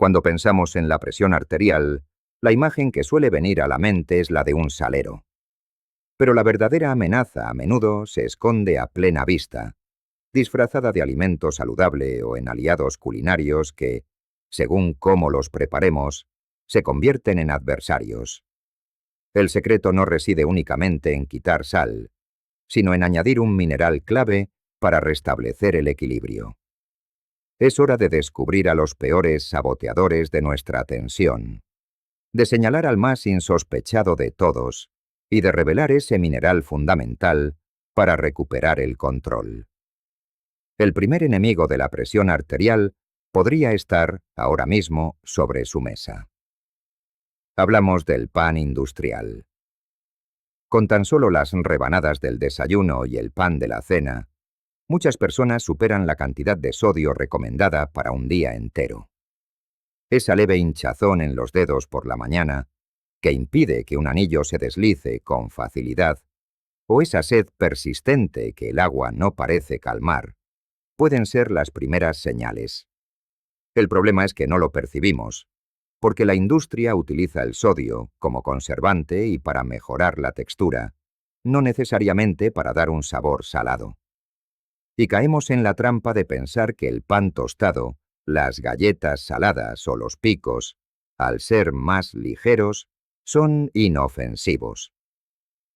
Cuando pensamos en la presión arterial, la imagen que suele venir a la mente es la de un salero. Pero la verdadera amenaza a menudo se esconde a plena vista, disfrazada de alimento saludable o en aliados culinarios que, según cómo los preparemos, se convierten en adversarios. El secreto no reside únicamente en quitar sal, sino en añadir un mineral clave para restablecer el equilibrio. Es hora de descubrir a los peores saboteadores de nuestra tensión, de señalar al más insospechado de todos y de revelar ese mineral fundamental para recuperar el control. El primer enemigo de la presión arterial podría estar, ahora mismo, sobre su mesa. Hablamos del pan industrial. Con tan solo las rebanadas del desayuno y el pan de la cena, muchas personas superan la cantidad de sodio recomendada para un día entero. Esa leve hinchazón en los dedos por la mañana, que impide que un anillo se deslice con facilidad, o esa sed persistente que el agua no parece calmar, pueden ser las primeras señales. El problema es que no lo percibimos, porque la industria utiliza el sodio como conservante y para mejorar la textura, no necesariamente para dar un sabor salado. Y caemos en la trampa de pensar que el pan tostado, las galletas saladas o los picos, al ser más ligeros, son inofensivos.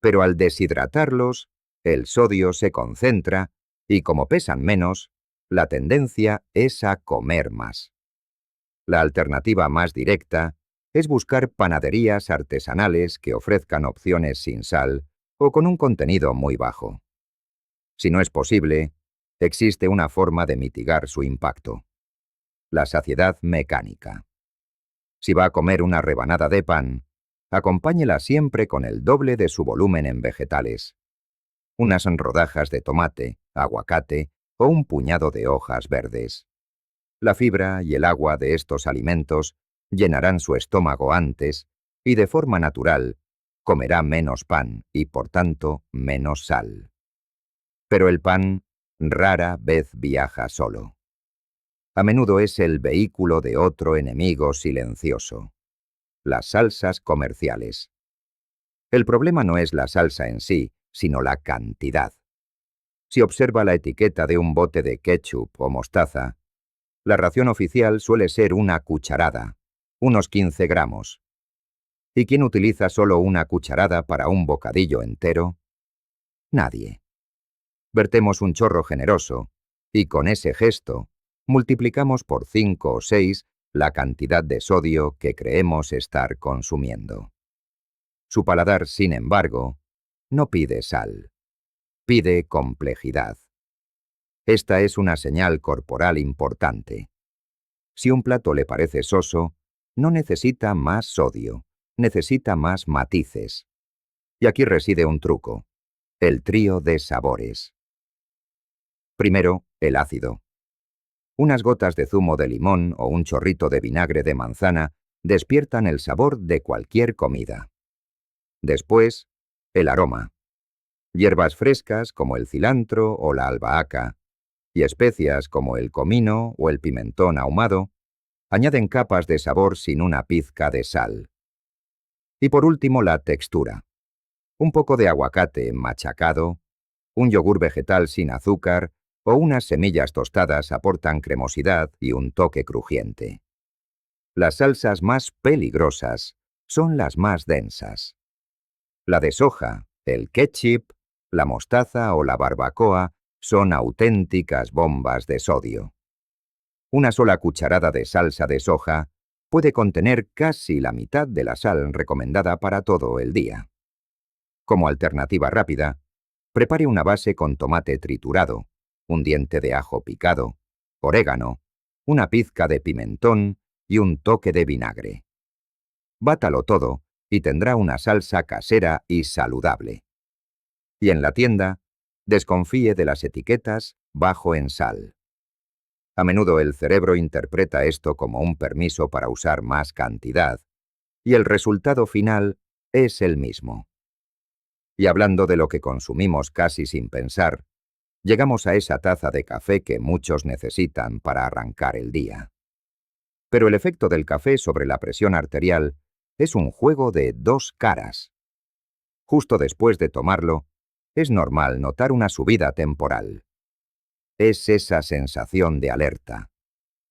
Pero al deshidratarlos, el sodio se concentra y como pesan menos, la tendencia es a comer más. La alternativa más directa es buscar panaderías artesanales que ofrezcan opciones sin sal o con un contenido muy bajo. Si no es posible, existe una forma de mitigar su impacto: la saciedad mecánica. Si va a comer una rebanada de pan, acompáñela siempre con el doble de su volumen en vegetales. Unas rodajas de tomate, aguacate o un puñado de hojas verdes. La fibra y el agua de estos alimentos llenarán su estómago antes y de forma natural comerá menos pan y, por tanto, menos sal. Pero el pan rara vez viaja solo. A menudo es el vehículo de otro enemigo silencioso: las salsas comerciales. El problema no es la salsa en sí, sino la cantidad. Si observa la etiqueta de un bote de ketchup o mostaza, la ración oficial suele ser una cucharada, unos 15 gramos. ¿Y quién utiliza solo una cucharada para un bocadillo entero? Nadie. Vertemos un chorro generoso, y con ese gesto, multiplicamos por 5 o 6 la cantidad de sodio que creemos estar consumiendo. Su paladar, sin embargo, no pide sal, pide complejidad. Esta es una señal corporal importante. Si un plato le parece soso, no necesita más sodio, necesita más matices. Y aquí reside un truco: el trío de sabores. Primero, el ácido. Unas gotas de zumo de limón o un chorrito de vinagre de manzana despiertan el sabor de cualquier comida. Después, el aroma. Hierbas frescas como el cilantro o la albahaca, y especias como el comino o el pimentón ahumado, añaden capas de sabor sin una pizca de sal. Y por último, la textura. Un poco de aguacate machacado, un yogur vegetal sin azúcar o unas semillas tostadas aportan cremosidad y un toque crujiente. Las salsas más peligrosas son las más densas. La de soja, el ketchup, la mostaza o la barbacoa son auténticas bombas de sodio. Una sola cucharada de salsa de soja puede contener casi la mitad de la sal recomendada para todo el día. Como alternativa rápida, prepare una base con tomate triturado, un diente de ajo picado, orégano, una pizca de pimentón y un toque de vinagre. Bátalo todo y tendrá una salsa casera y saludable. Y en la tienda, desconfíe de las etiquetas bajo en sal. A menudo el cerebro interpreta esto como un permiso para usar más cantidad, y el resultado final es el mismo. Y hablando de lo que consumimos casi sin pensar, llegamos a esa taza de café que muchos necesitan para arrancar el día. Pero el efecto del café sobre la presión arterial es un juego de dos caras. Justo después de tomarlo, es normal notar una subida temporal. Es esa sensación de alerta,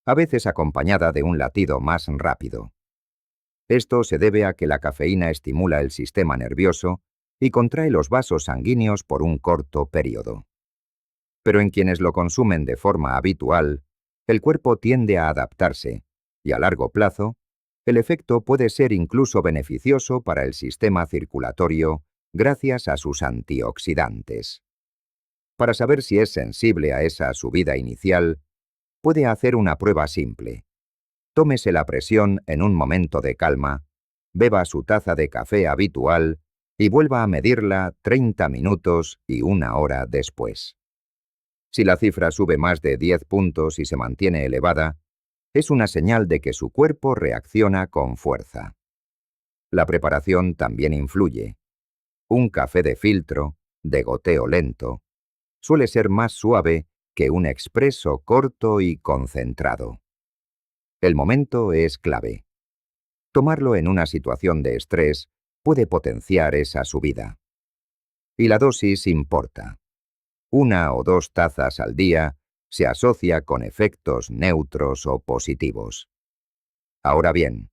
a veces acompañada de un latido más rápido. Esto se debe a que la cafeína estimula el sistema nervioso y contrae los vasos sanguíneos por un corto periodo. Pero en quienes lo consumen de forma habitual, el cuerpo tiende a adaptarse y a largo plazo, el efecto puede ser incluso beneficioso para el sistema circulatorio gracias a sus antioxidantes. Para saber si es sensible a esa subida inicial, puede hacer una prueba simple. Tómese la presión en un momento de calma, beba su taza de café habitual y vuelva a medirla 30 minutos y una hora después. Si la cifra sube más de 10 puntos y se mantiene elevada, es una señal de que su cuerpo reacciona con fuerza. La preparación también influye. Un café de filtro, de goteo lento, suele ser más suave que un expreso corto y concentrado. El momento es clave. Tomarlo en una situación de estrés puede potenciar esa subida. Y la dosis importa. 1 o 2 tazas al día se asocia con efectos neutros o positivos. Ahora bien,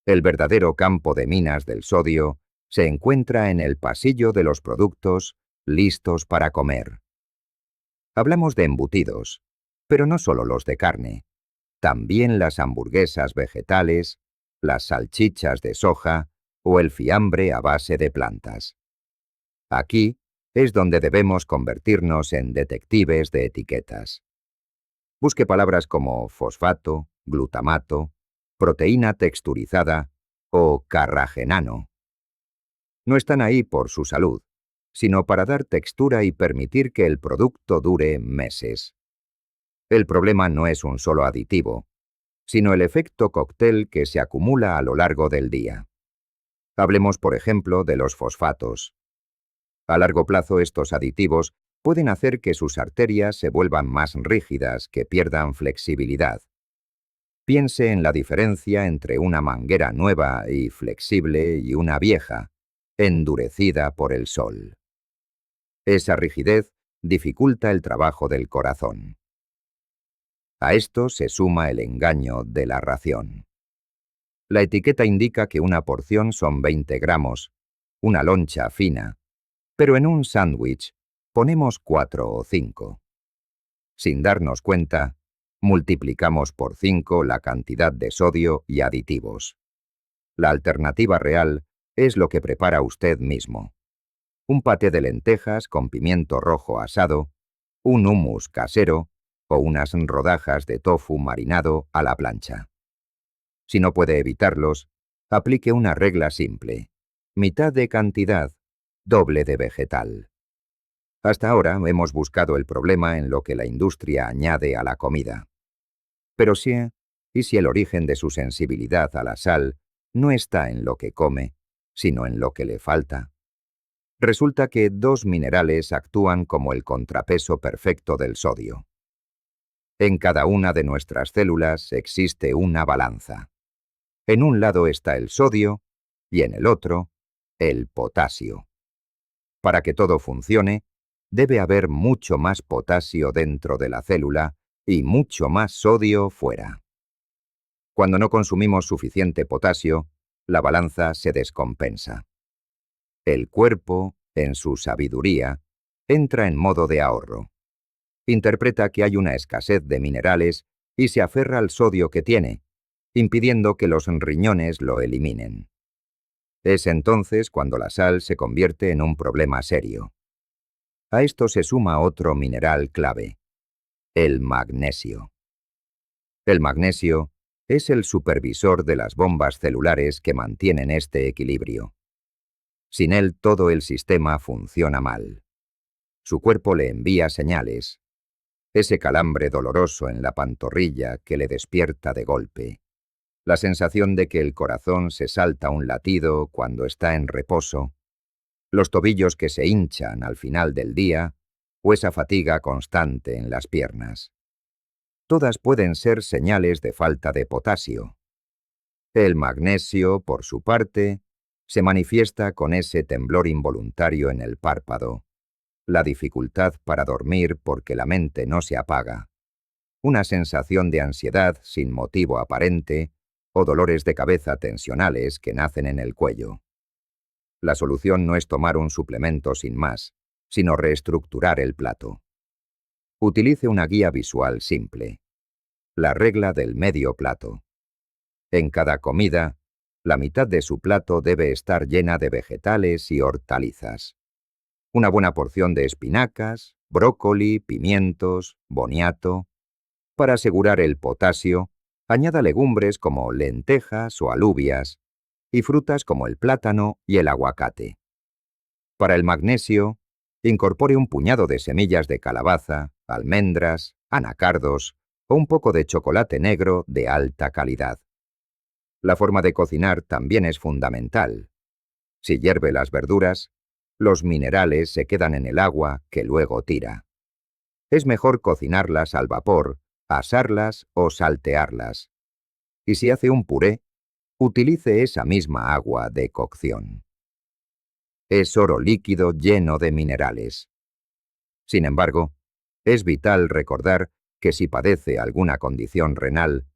el verdadero campo de minas del sodio se encuentra en el pasillo de los productos listos para comer. Hablamos de embutidos, pero no solo los de carne, también las hamburguesas vegetales, las salchichas de soja o el fiambre a base de plantas. Aquí es donde debemos convertirnos en detectives de etiquetas. Busque palabras como fosfato, glutamato, proteína texturizada o carragenano. No están ahí por su salud, sino para dar textura y permitir que el producto dure meses. El problema no es un solo aditivo, sino el efecto cóctel que se acumula a lo largo del día. Hablemos, por ejemplo, de los fosfatos. A largo plazo, estos aditivos pueden hacer que sus arterias se vuelvan más rígidas, que pierdan flexibilidad. Piense en la diferencia entre una manguera nueva y flexible y una vieja, endurecida por el sol. Esa rigidez dificulta el trabajo del corazón. A esto se suma el engaño de la ración. La etiqueta indica que una porción son 20 gramos, una loncha fina, pero en un sándwich ponemos 4 o 5. Sin darnos cuenta, multiplicamos por 5 la cantidad de sodio y aditivos. La alternativa real es lo que prepara usted mismo. Un paté de lentejas con pimiento rojo asado, un hummus casero o unas rodajas de tofu marinado a la plancha. Si no puede evitarlos, aplique una regla simple. Mitad de cantidad, doble de vegetal. Hasta ahora hemos buscado el problema en lo que la industria añade a la comida. Pero ¿y si el origen de su sensibilidad a la sal no está en lo que come, sino en lo que le falta? Resulta que 2 minerales actúan como el contrapeso perfecto del sodio. En cada una de nuestras células existe una balanza. En un lado está el sodio y en el otro, el potasio. Para que todo funcione, debe haber mucho más potasio dentro de la célula y mucho más sodio fuera. Cuando no consumimos suficiente potasio, la balanza se descompensa. El cuerpo, en su sabiduría, entra en modo de ahorro. Interpreta que hay una escasez de minerales y se aferra al sodio que tiene, impidiendo que los riñones lo eliminen. Es entonces cuando la sal se convierte en un problema serio. A esto se suma otro mineral clave, el magnesio. El magnesio es el supervisor de las bombas celulares que mantienen este equilibrio. Sin él todo el sistema funciona mal. Su cuerpo le envía señales. Ese calambre doloroso en la pantorrilla que le despierta de golpe. La sensación de que el corazón se salta un latido cuando está en reposo. Los tobillos que se hinchan al final del día o esa fatiga constante en las piernas. todas pueden ser señales de falta de potasio. El magnesio, por su parte, se manifiesta con ese temblor involuntario en el párpado, la dificultad para dormir porque la mente no se apaga, una sensación de ansiedad sin motivo aparente o dolores de cabeza tensionales que nacen en el cuello. La solución no es tomar un suplemento sin más, sino reestructurar el plato. Utilice una guía visual simple. La regla del medio plato. En cada comida, la mitad de su plato debe estar llena de vegetales y hortalizas. Una buena porción de espinacas, brócoli, pimientos, boniato. Para asegurar el potasio, añada legumbres como lentejas o alubias y frutas como el plátano y el aguacate. Para el magnesio, incorpore un puñado de semillas de calabaza, almendras, anacardos o un poco de chocolate negro de alta calidad. La forma de cocinar también es fundamental. Si hierve las verduras, los minerales se quedan en el agua que luego tira. Es mejor cocinarlas al vapor, asarlas o saltearlas. Y si hace un puré, utilice esa misma agua de cocción. Es oro líquido lleno de minerales. Sin embargo, es vital recordar que si padece alguna condición renal,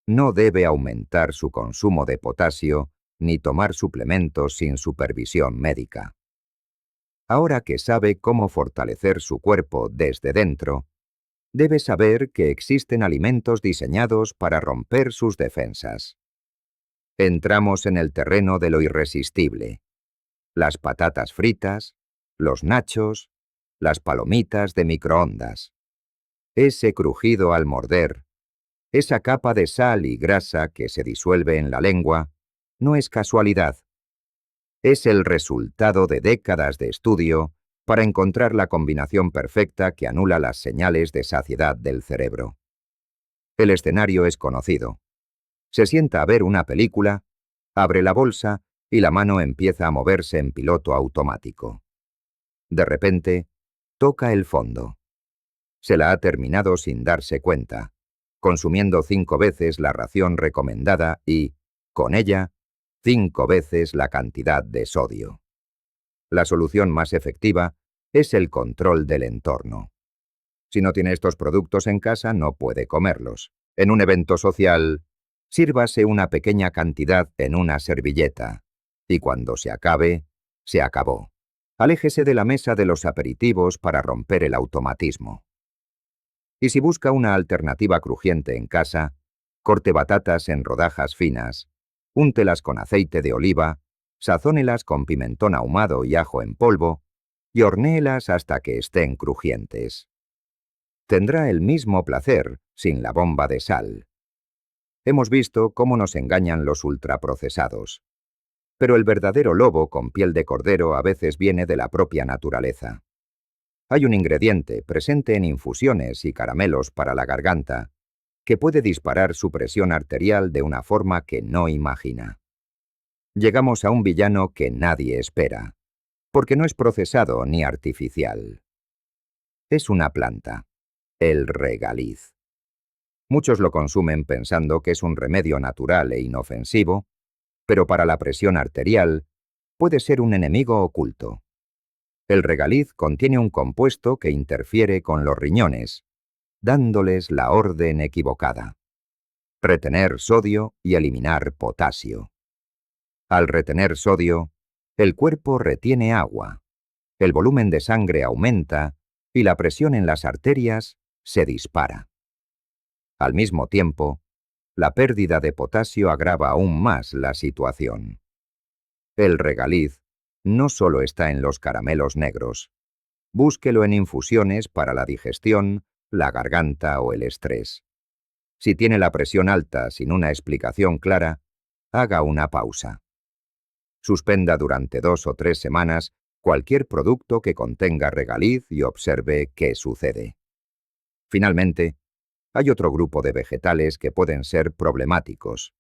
no debe aumentar su consumo de potasio ni tomar suplementos sin supervisión médica. Ahora que sabe cómo fortalecer su cuerpo desde dentro, debe saber que existen alimentos diseñados para romper sus defensas. Entramos en el terreno de lo irresistible. Las patatas fritas, los nachos, las palomitas de microondas. Ese crujido al morder, esa capa de sal y grasa que se disuelve en la lengua, no es casualidad. Es el resultado de décadas de estudio para encontrar la combinación perfecta que anula las señales de saciedad del cerebro. El escenario es conocido. Se sienta a ver una película, abre la bolsa y la mano empieza a moverse en piloto automático. De repente, toca el fondo. Se la ha terminado sin darse cuenta, consumiendo 5 veces la ración recomendada y, con ella, 5 veces la cantidad de sodio. La solución más efectiva es el control del entorno. Si no tiene estos productos en casa, no puede comerlos. En un evento social, sírvase una pequeña cantidad en una servilleta. Y cuando se acabe, se acabó. Aléjese de la mesa de los aperitivos para romper el automatismo. Y si busca una alternativa crujiente en casa, corte batatas en rodajas finas, úntelas con aceite de oliva, sazónelas con pimentón ahumado y ajo en polvo, y hornéelas hasta que estén crujientes. Tendrá el mismo placer sin la bomba de sal. Hemos visto cómo nos engañan los ultraprocesados. Pero el verdadero lobo con piel de cordero a veces viene de la propia naturaleza. Hay un ingrediente presente en infusiones y caramelos para la garganta que puede disparar su presión arterial de una forma que no imagina. Llegamos a un villano que nadie espera, porque no es procesado ni artificial. Es una planta, el regaliz. Muchos lo consumen pensando que es un remedio natural e inofensivo, pero para la presión arterial puede ser un enemigo oculto. El regaliz contiene un compuesto que interfiere con los riñones, dándoles la orden equivocada: retener sodio y eliminar potasio. Al retener sodio, el cuerpo retiene agua, el volumen de sangre aumenta y la presión en las arterias se dispara. Al mismo tiempo, la pérdida de potasio agrava aún más la situación. El regaliz no solo está en los caramelos negros. Búsquelo en infusiones para la digestión, la garganta o el estrés. Si tiene la presión alta sin una explicación clara, haga una pausa. Suspenda durante 2 o 3 semanas cualquier producto que contenga regaliz y observe qué sucede. Finalmente, hay otro grupo de vegetales que pueden ser problemáticos: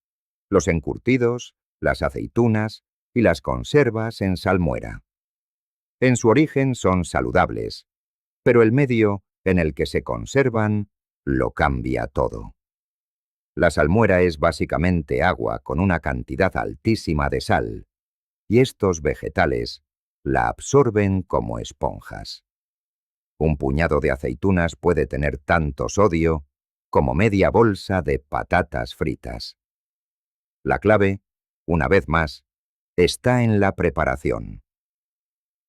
los encurtidos, las aceitunas y las conservas en salmuera. En su origen son saludables, pero el medio en el que se conservan lo cambia todo. La salmuera es básicamente agua con una cantidad altísima de sal, y estos vegetales la absorben como esponjas. Un puñado de aceitunas puede tener tanto sodio como media bolsa de patatas fritas. La clave, una vez más, está en la preparación.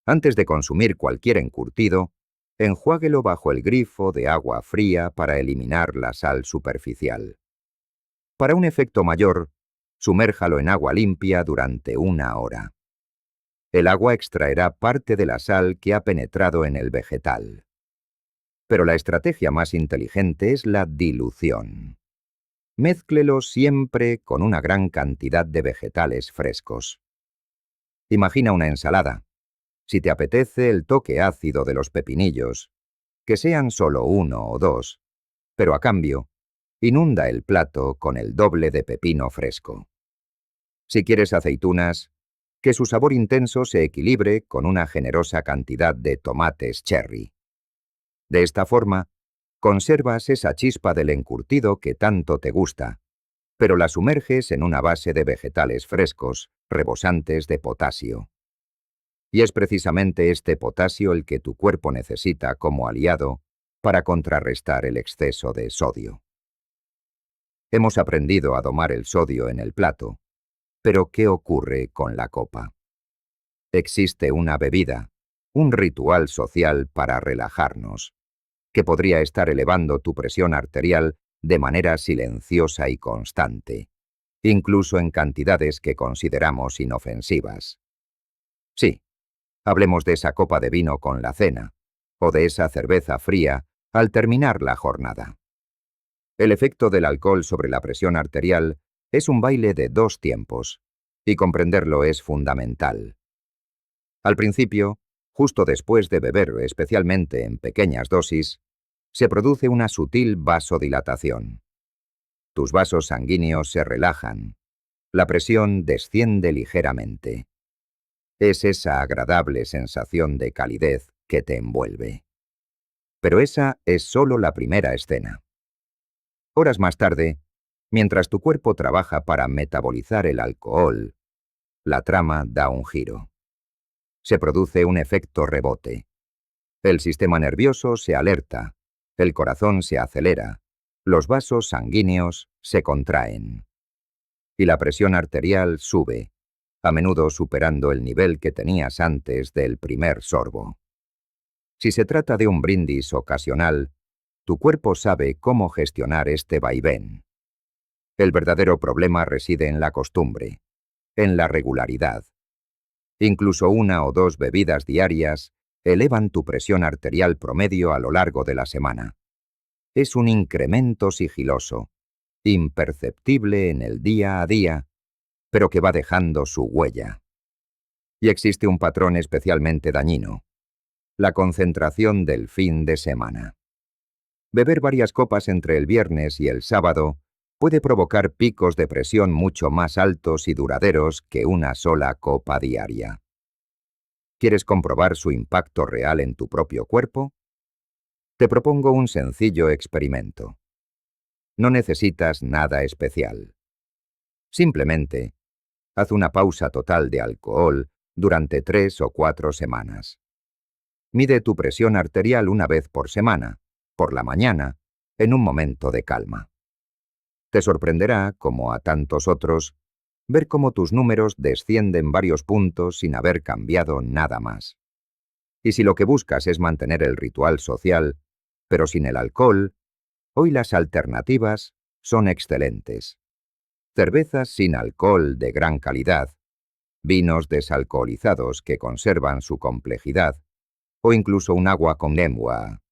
Antes de consumir cualquier encurtido, enjuáguelo bajo el grifo de agua fría para eliminar la sal superficial. Para un efecto mayor, sumérjalo en agua limpia durante 1 hora. El agua extraerá parte de la sal que ha penetrado en el vegetal. Pero la estrategia más inteligente es la dilución. Mézclelo siempre con una gran cantidad de vegetales frescos. Imagina una ensalada. Si te apetece el toque ácido de los pepinillos, que sean solo 1 o 2, pero a cambio, inunda el plato con el doble de pepino fresco. Si quieres aceitunas, que su sabor intenso se equilibre con una generosa cantidad de tomates cherry. De esta forma, conservas esa chispa del encurtido que tanto te gusta, pero la sumerges en una base de vegetales frescos, rebosantes de potasio. Y es precisamente este potasio el que tu cuerpo necesita como aliado para contrarrestar el exceso de sodio. Hemos aprendido a domar el sodio en el plato, pero ¿qué ocurre con la copa? Existe una bebida, un ritual social para relajarnos, que podría estar elevando tu presión arterial de manera silenciosa y constante, incluso en cantidades que consideramos inofensivas. Sí, hablemos de esa copa de vino con la cena, o de esa cerveza fría al terminar la jornada. El efecto del alcohol sobre la presión arterial es un baile de 2 tiempos, y comprenderlo es fundamental. Al principio, justo después de beber, especialmente en pequeñas dosis, se produce una sutil vasodilatación. Tus vasos sanguíneos se relajan, la presión desciende ligeramente. Es esa agradable sensación de calidez que te envuelve. Pero esa es solo la primera escena. Horas más tarde, mientras tu cuerpo trabaja para metabolizar el alcohol, la trama da un giro. Se produce un efecto rebote. El sistema nervioso se alerta, el corazón se acelera, los vasos sanguíneos se contraen. Y la presión arterial sube, a menudo superando el nivel que tenías antes del primer sorbo. Si se trata de un brindis ocasional, tu cuerpo sabe cómo gestionar este vaivén. El verdadero problema reside en la costumbre, en la regularidad. Incluso 1 o 2 bebidas diarias elevan tu presión arterial promedio a lo largo de la semana. Es un incremento sigiloso, imperceptible en el día a día, pero que va dejando su huella. Y existe un patrón especialmente dañino: la concentración del fin de semana. Beber varias copas entre el viernes y el sábado puede provocar picos de presión mucho más altos y duraderos que una sola copa diaria. ¿Quieres comprobar su impacto real en tu propio cuerpo? Te propongo un sencillo experimento. No necesitas nada especial. Simplemente, haz una pausa total de alcohol durante 3 o 4 semanas. Mide tu presión arterial una vez por semana, por la mañana, en un momento de calma. Te sorprenderá, como a tantos otros, ver cómo tus números descienden varios puntos sin haber cambiado nada más. Y si lo que buscas es mantener el ritual social, pero sin el alcohol, hoy las alternativas son excelentes. Cervezas sin alcohol de gran calidad, vinos desalcoholizados que conservan su complejidad, o incluso un agua con lengua,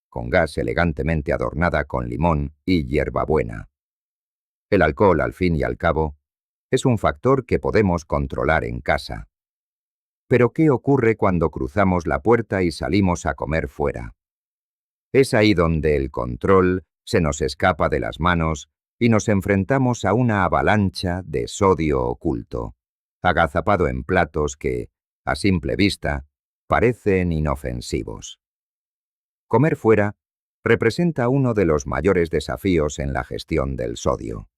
con gas elegantemente adornada con limón y hierbabuena. El alcohol, al fin y al cabo, es un factor que podemos controlar en casa. Pero ¿qué ocurre cuando cruzamos la puerta y salimos a comer fuera? Es ahí donde el control se nos escapa de las manos y nos enfrentamos a una avalancha de sodio oculto, agazapado en platos que, a simple vista, parecen inofensivos. Comer fuera representa uno de los mayores desafíos en la gestión del sodio.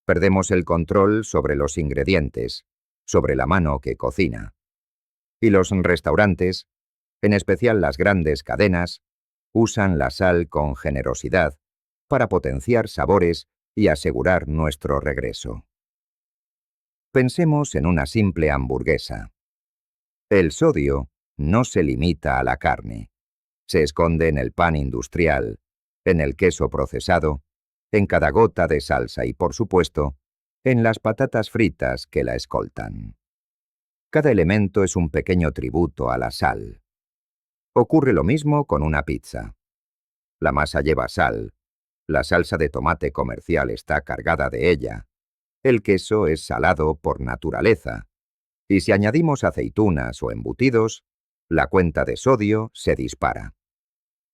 Perdemos el control sobre los ingredientes, sobre la mano que cocina. Y los restaurantes, en especial las grandes cadenas, usan la sal con generosidad para potenciar sabores y asegurar nuestro regreso. Pensemos en una simple hamburguesa. El sodio no se limita a la carne. Se esconde en el pan industrial, en el queso procesado, en cada gota de salsa y, por supuesto, en las patatas fritas que la escoltan. Cada elemento es un pequeño tributo a la sal. Ocurre lo mismo con una pizza. La masa lleva sal, la salsa de tomate comercial está cargada de ella, el queso es salado por naturaleza, y si añadimos aceitunas o embutidos, la cuenta de sodio se dispara.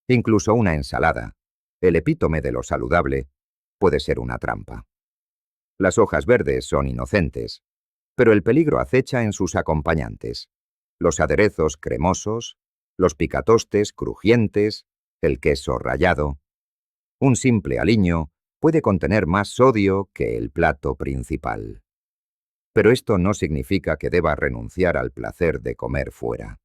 Incluso una ensalada, el epítome de lo saludable, puede ser una trampa. Las hojas verdes son inocentes, pero el peligro acecha en sus acompañantes. Los aderezos cremosos, los picatostes crujientes, el queso rallado. Un simple aliño puede contener más sodio que el plato principal. Pero esto no significa que deba renunciar al placer de comer fuera.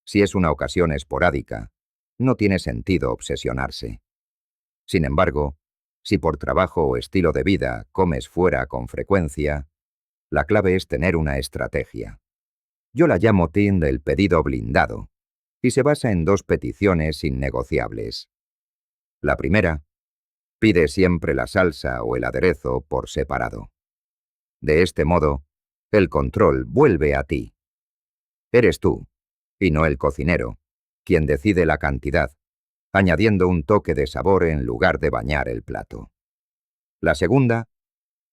Si es una ocasión esporádica, no tiene sentido obsesionarse. Sin embargo, si por trabajo o estilo de vida comes fuera con frecuencia, la clave es tener una estrategia. Yo la llamo TIN del pedido blindado, y se basa en dos peticiones innegociables. La primera, pide siempre la salsa o el aderezo por separado. De este modo, el control vuelve a ti. Eres tú, y no el cocinero, quien decide la cantidad, añadiendo un toque de sabor en lugar de bañar el plato. La segunda,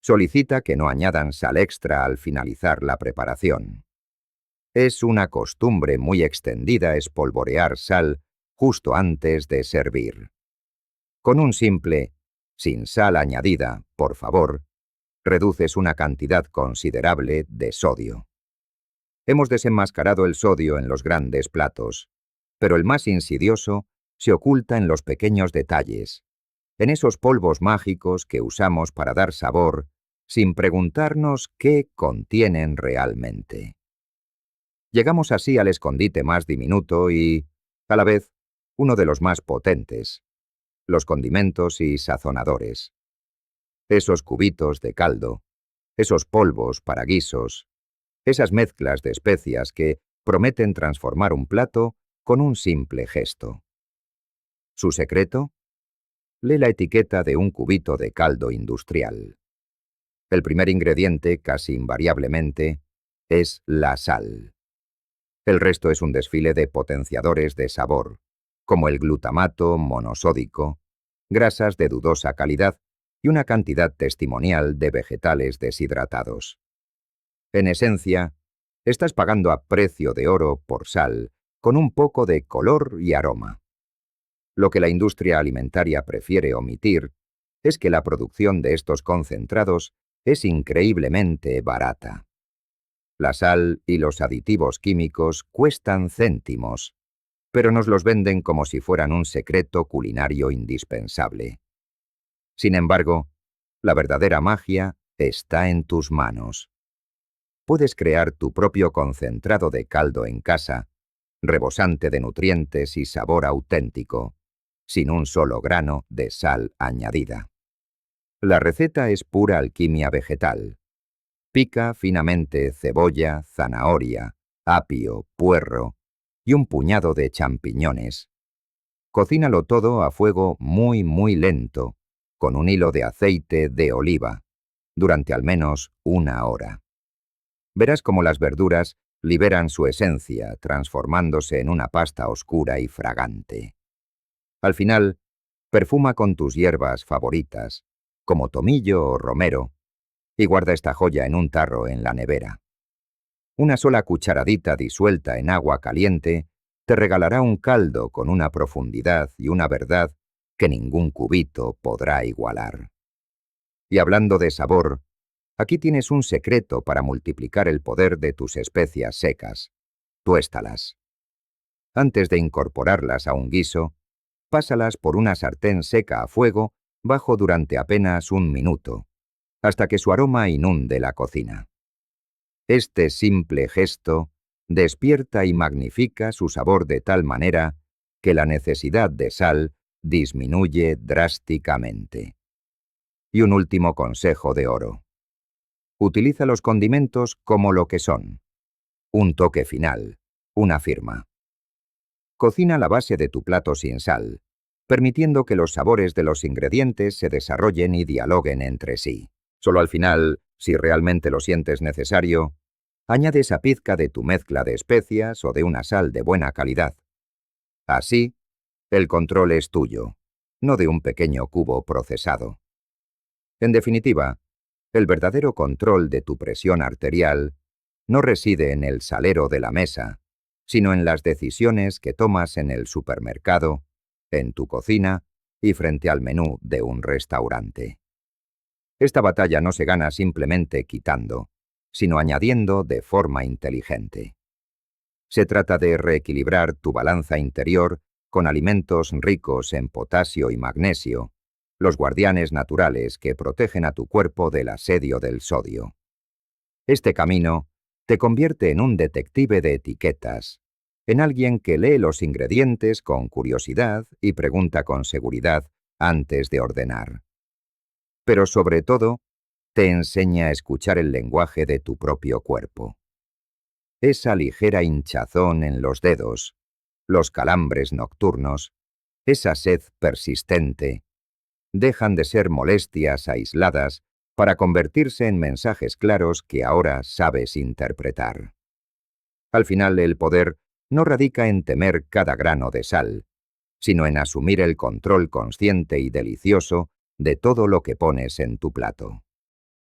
solicita que no añadan sal extra al finalizar la preparación. Es una costumbre muy extendida espolvorear sal justo antes de servir. Con un simple, sin sal añadida, por favor, reduces una cantidad considerable de sodio. Hemos desenmascarado el sodio en los grandes platos, pero el más insidioso se oculta en los pequeños detalles, en esos polvos mágicos que usamos para dar sabor sin preguntarnos qué contienen realmente. Llegamos así al escondite más diminuto y, a la vez, uno de los más potentes, los condimentos y sazonadores. Esos cubitos de caldo, esos polvos para guisos, esas mezclas de especias que prometen transformar un plato con un simple gesto. ¿Su secreto? Lee la etiqueta de un cubito de caldo industrial. El primer ingrediente, casi invariablemente, es la sal. El resto es un desfile de potenciadores de sabor, como el glutamato monosódico, grasas de dudosa calidad y una cantidad testimonial de vegetales deshidratados. En esencia, estás pagando a precio de oro por sal, con un poco de color y aroma. Lo que la industria alimentaria prefiere omitir es que la producción de estos concentrados es increíblemente barata. La sal y los aditivos químicos cuestan céntimos, pero nos los venden como si fueran un secreto culinario indispensable. Sin embargo, la verdadera magia está en tus manos. Puedes crear tu propio concentrado de caldo en casa, rebosante de nutrientes y sabor auténtico, sin un solo grano de sal añadida. La receta es pura alquimia vegetal. Pica finamente cebolla, zanahoria, apio, puerro y un puñado de champiñones. Cocínalo todo a fuego muy lento, con un hilo de aceite de oliva, durante al menos 1 hora. Verás cómo las verduras liberan su esencia, transformándose en una pasta oscura y fragante. Al final, perfuma con tus hierbas favoritas, como tomillo o romero, y guarda esta joya en un tarro en la nevera. Una sola cucharadita disuelta en agua caliente te regalará un caldo con una profundidad y una verdad que ningún cubito podrá igualar. Y hablando de sabor, aquí tienes un secreto para multiplicar el poder de tus especias secas. Tuéstalas. Antes de incorporarlas a un guiso, Pásalas por una sartén seca a fuego bajo durante apenas 1 minuto, hasta que su aroma inunde la cocina. Este simple gesto despierta y magnifica su sabor de tal manera que la necesidad de sal disminuye drásticamente. Y un último consejo de oro. Utiliza los condimentos como lo que son: un toque final, una firma. Cocina la base de tu plato sin sal, permitiendo que los sabores de los ingredientes se desarrollen y dialoguen entre sí. Solo al final, si realmente lo sientes necesario, añade esa pizca de tu mezcla de especias o de una sal de buena calidad. Así, el control es tuyo, no de un pequeño cubo procesado. En definitiva, el verdadero control de tu presión arterial no reside en el salero de la mesa, sino en las decisiones que tomas en el supermercado, en tu cocina y frente al menú de un restaurante. Esta batalla no se gana simplemente quitando, sino añadiendo de forma inteligente. Se trata de reequilibrar tu balanza interior con alimentos ricos en potasio y magnesio, los guardianes naturales que protegen a tu cuerpo del asedio del sodio. Este camino te convierte en un detective de etiquetas, en alguien que lee los ingredientes con curiosidad y pregunta con seguridad antes de ordenar. Pero sobre todo, te enseña a escuchar el lenguaje de tu propio cuerpo. Esa ligera hinchazón en los dedos, los calambres nocturnos, esa sed persistente, dejan de ser molestias aisladas para convertirse en mensajes claros que ahora sabes interpretar. Al final, el poder no radica en temer cada grano de sal, sino en asumir el control consciente y delicioso de todo lo que pones en tu plato.